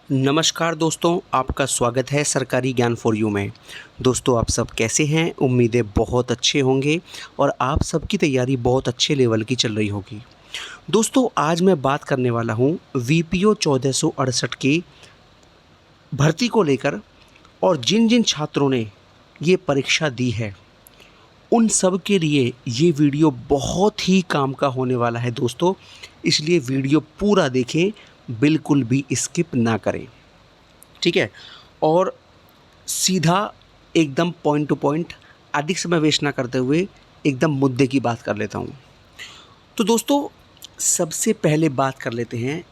नमस्कार दोस्तों, आपका स्वागत है सरकारी ज्ञान फॉर यू में। दोस्तों, आप सब कैसे हैं? उम्मीदें बहुत अच्छे होंगे और आप सबकी तैयारी बहुत अच्छे लेवल की चल रही होगी। दोस्तों, आज मैं बात करने वाला हूं वीपीओ 1468 की भर्ती को लेकर और जिन-जिन छात्रों ने ये परीक्षा दी है, उन सब के लिए ये वीडियो बहुत ही काम का होने वाला है दोस्तों। इसलिए वीडियो पूरा देखें, बिल्कुल भी स्किप ना करें। ठीक है? और सीधा एकदम पॉइंट टू पॉइंट, अधिक समय वेस्ट ना करते हुए एकदम मुद्दे की बात कर लेता हूँ। तो दोस्तों, सबसे पहले बात कर लेते हैं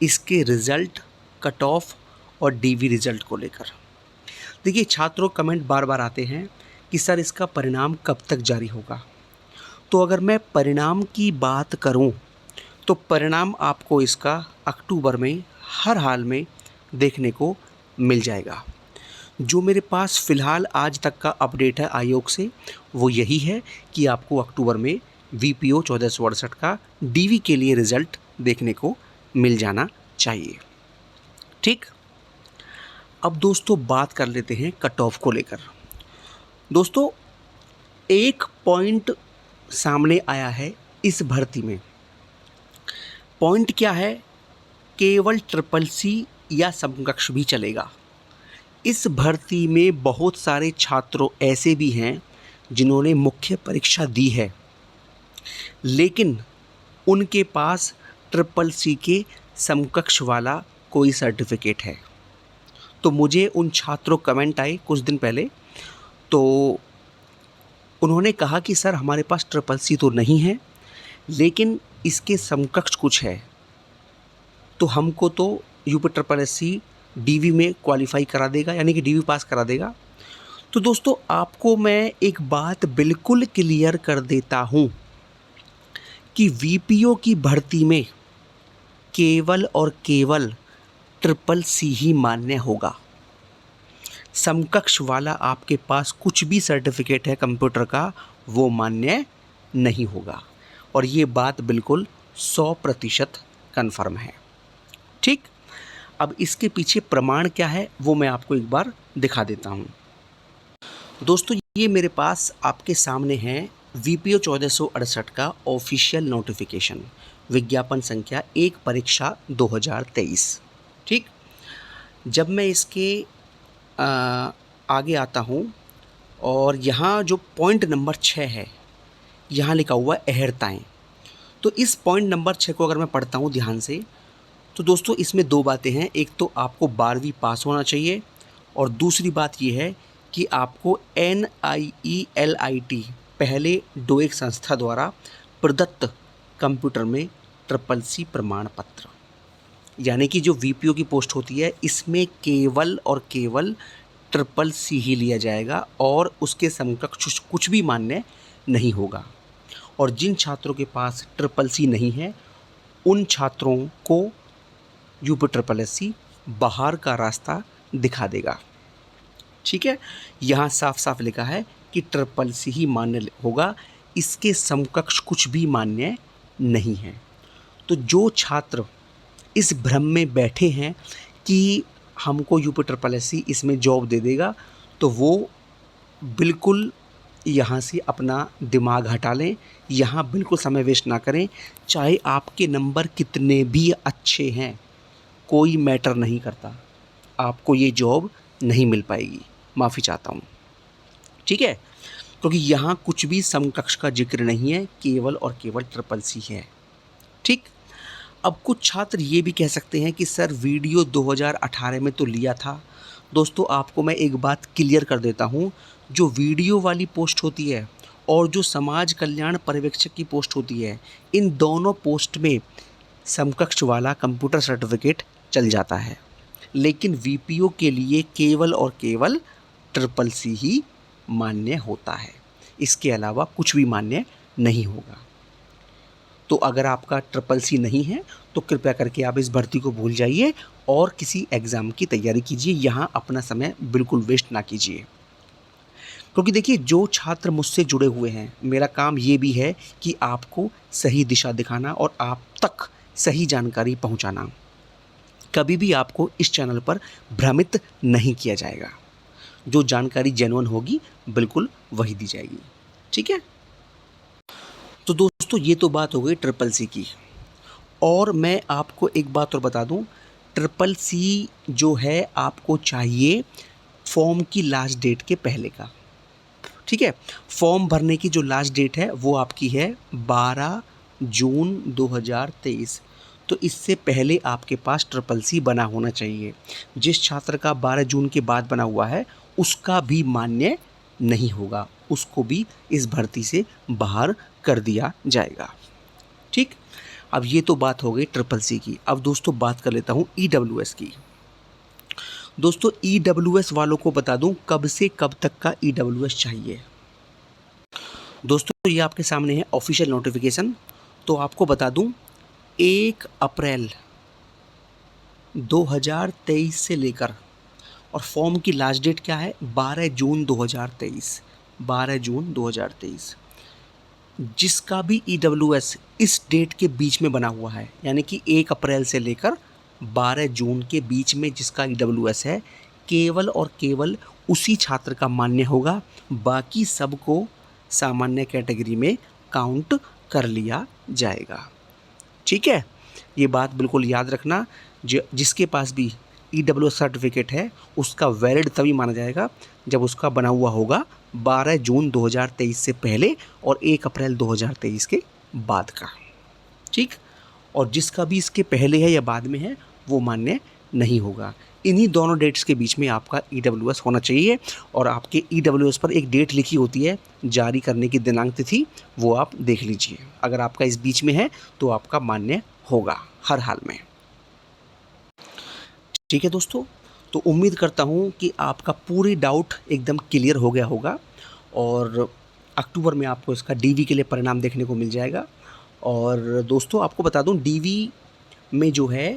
इसके रिज़ल्ट, कट ऑफ और डीवी रिज़ल्ट को लेकर। देखिए, छात्रों कमेंट बार-बार आते हैं कि सर इसका परिणाम कब तक जारी होगा? तो अगर मैं परिणाम की बात करूँ, तो परिणाम आपको इसका अक्टूबर में हर हाल में देखने को मिल जाएगा। जो मेरे पास फ़िलहाल आज तक का अपडेट है आयोग से, वो यही है कि आपको अक्टूबर में वीपीओ 1468 का डीवी के लिए रिज़ल्ट देखने को मिल जाना चाहिए। ठीक? अब दोस्तों बात कर लेते हैं कट ऑफ को लेकर। दोस्तों, एक पॉइंट सामने आया है इस भर्ती में। पॉइंट क्या है? केवल ट्रिपल सी या समकक्ष भी चलेगा। इस भर्ती में बहुत सारे छात्रों ऐसे भी हैं जिन्होंने मुख्य परीक्षा दी है, लेकिन उनके पास ट्रिपल सी के समकक्ष वाला कोई सर्टिफिकेट है। तो मुझे उन छात्रों कमेंट आए कुछ दिन पहले, तो उन्होंने कहा कि सर हमारे पास ट्रिपल सी तो नहीं है, लेकिन इसके समकक्ष कुछ है, तो हमको तो यूपी ट्रिपल एससी डीवी में क्वालिफाई करा देगा, यानी कि डीवी पास करा देगा। तो दोस्तों, आपको मैं एक बात बिल्कुल क्लियर कर देता हूँ कि वीपीओ की भर्ती में केवल और केवल ट्रिपल सी ही मान्य होगा। समकक्ष वाला आपके पास कुछ भी सर्टिफिकेट है कंप्यूटर का, वो मान्य नहीं होगा। और ये बात बिल्कुल 100% कन्फर्म है। ठीक? अब इसके पीछे प्रमाण क्या है, वो मैं आपको एक बार दिखा देता हूँ। दोस्तों, ये मेरे पास आपके सामने है वीपीओ 1468 का ऑफिशियल नोटिफिकेशन, विज्ञापन संख्या 1 परीक्षा 2023। ठीक? जब मैं इसके आगे आता हूँ और यहाँ जो पॉइंट नंबर 6 है, यहाँ लिखा हुआ है अहर्ताएँ। तो इस पॉइंट नंबर 6 को अगर मैं पढ़ता हूँ ध्यान से, तो दोस्तों इसमें दो बातें हैं। एक तो आपको 12वीं पास होना चाहिए, और दूसरी बात ये है कि आपको NIELIT पहले डोएक संस्था द्वारा प्रदत्त कंप्यूटर में ट्रिपल सी प्रमाण पत्र, यानी कि जो वीपीओ की पोस्ट होती है इसमें केवल और केवल ट्रिपल सी ही लिया जाएगा और उसके समकक्ष कुछ भी मान्य नहीं होगा। और जिन छात्रों के पास ट्रिपल सी नहीं है, उन छात्रों को यूपी ट्रिपल एससी बाहर का रास्ता दिखा देगा। ठीक है? यहाँ साफ साफ लिखा है कि ट्रिपल सी ही मान्य होगा, इसके समकक्ष कुछ भी मान्य नहीं है। तो जो छात्र इस भ्रम में बैठे हैं कि हमको यूपी ट्रिपल एससी इसमें जॉब दे देगा, तो वो बिल्कुल यहाँ से अपना दिमाग हटा लें। यहाँ बिल्कुल समय वेस्ट ना करें। चाहे आपके नंबर कितने भी अच्छे हैं, कोई मैटर नहीं करता, आपको ये जॉब नहीं मिल पाएगी। माफ़ी चाहता हूँ। ठीक है? क्योंकि यहाँ कुछ भी समकक्ष का जिक्र नहीं है, केवल और केवल ट्रिपल सी है। ठीक? अब कुछ छात्र ये भी कह सकते हैं कि सर वीडियो 2018 में तो लिया था। दोस्तों, आपको मैं एक बात क्लियर कर देता हूँ, जो वीडियो वाली पोस्ट होती है और जो समाज कल्याण पर्यवेक्षक की पोस्ट होती है, इन दोनों पोस्ट में समकक्ष वाला कंप्यूटर सर्टिफिकेट चल जाता है, लेकिन वीपीओ के लिए केवल और केवल ट्रिपल सी ही मान्य होता है। इसके अलावा कुछ भी मान्य नहीं होगा। तो अगर आपका ट्रिपल सी नहीं है, तो कृपया करके आप इस भर्ती को भूल जाइए और किसी एग्ज़ाम की तैयारी कीजिए। यहाँ अपना समय बिल्कुल वेस्ट ना कीजिए। क्योंकि देखिए, जो छात्र मुझसे जुड़े हुए हैं, मेरा काम ये भी है कि आपको सही दिशा दिखाना और आप तक सही जानकारी पहुँचाना। कभी भी आपको इस चैनल पर भ्रमित नहीं किया जाएगा। जो जानकारी जेन्युइन होगी बिल्कुल वही दी जाएगी। ठीक है, तो दोस्तों ये तो बात हो गई ट्रिपल सी की। और मैं आपको एक बात और बता दूं, ट्रिपल सी जो है आपको चाहिए फॉर्म की लास्ट डेट के पहले का। ठीक है, फॉर्म भरने की जो लास्ट डेट है वो आपकी है 12 जून 2023। तो इससे पहले आपके पास ट्रिपल सी बना होना चाहिए। जिस छात्र का 12 जून के बाद बना हुआ है उसका भी मान्य नहीं होगा, उसको भी इस भर्ती से बाहर कर दिया जाएगा। ठीक, अब ये तो बात हो गई ट्रिपल सी की। अब दोस्तों बात कर लेता हूँ EWS की। दोस्तों EWS वालों को बता दूं कब से कब तक का EWS चाहिए। दोस्तों ये आपके सामने है ऑफिशियल नोटिफिकेशन। तो आपको बता दूं 1 अप्रैल 2023 से लेकर, और फॉर्म की लास्ट डेट क्या है 12 जून 2023। 12 जून 2023 जिसका भी EWS इस डेट के बीच में बना हुआ है, यानी कि 1 अप्रैल से लेकर 12 जून के बीच में जिसका EWS है, केवल और केवल उसी छात्र का मान्य होगा। बाकी सबको सामान्य कैटेगरी में काउंट कर लिया जाएगा। ठीक है, ये बात बिल्कुल याद रखना। जिसके पास भी EWS सर्टिफिकेट है उसका वैलिड तभी माना जाएगा जब उसका बना हुआ होगा 12 जून 2023 से पहले और 1 अप्रैल 2023 के बाद का। ठीक, और जिसका भी इसके पहले है या बाद में है वो मान्य नहीं होगा। इन्हीं दोनों डेट्स के बीच में आपका EWS होना चाहिए। और आपके EWS पर एक डेट लिखी होती है जारी करने की दिनांक तिथि, वो आप देख लीजिए। अगर आपका इस बीच में है तो आपका मान्य होगा हर हाल में। ठीक है दोस्तों, तो उम्मीद करता हूँ कि आपका पूरी डाउट एकदम क्लियर हो गया होगा। और अक्टूबर में आपको इसका DV के लिए परिणाम देखने को मिल जाएगा। और दोस्तों आपको बता दूं DV में जो है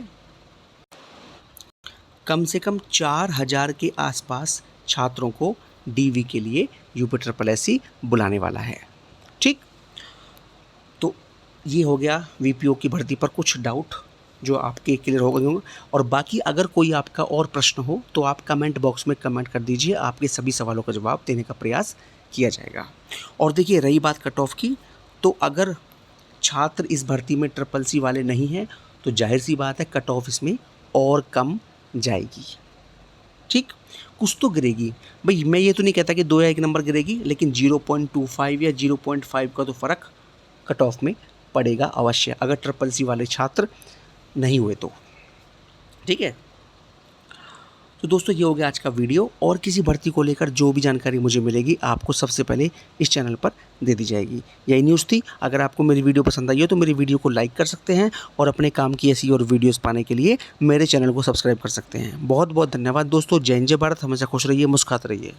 कम से कम 4000 के आसपास छात्रों को DV के लिए UPSSC बुलाने वाला है। ठीक, तो ये हो गया VPO की भर्ती पर कुछ डाउट जो आपके क्लियर हो गए होंगे। और बाकी अगर कोई आपका और प्रश्न हो तो आप कमेंट बॉक्स में कमेंट कर दीजिए, आपके सभी सवालों का जवाब देने का प्रयास किया जाएगा। और देखिए रही बात कट ऑफ की, तो अगर छात्र इस भर्ती में ट्रिपल सी वाले नहीं हैं तो जाहिर सी बात है कट ऑफ इसमें और कम जाएगी। ठीक, कुछ तो गिरेगी भाई, मैं ये तो नहीं कहता कि 2 या 1 नंबर गिरेगी, लेकिन 0.25 या 0.5 का तो फ़र्क कट ऑफ में पड़ेगा अवश्य, अगर ट्रिपल सी वाले छात्र नहीं हुए तो। ठीक है, तो दोस्तों ये हो गया आज का वीडियो। और किसी भर्ती को लेकर जो भी जानकारी मुझे मिलेगी आपको सबसे पहले इस चैनल पर दे दी जाएगी। यही न्यूज़ थी। अगर आपको मेरी वीडियो पसंद आई हो तो मेरी वीडियो को लाइक कर सकते हैं और अपने काम की ऐसी और वीडियोस पाने के लिए मेरे चैनल को सब्सक्राइब कर सकते हैं। बहुत बहुत धन्यवाद दोस्तों। जय हिंद, जय भारत। हमेशा खुश रहिए, मुस्कुराते रहिए।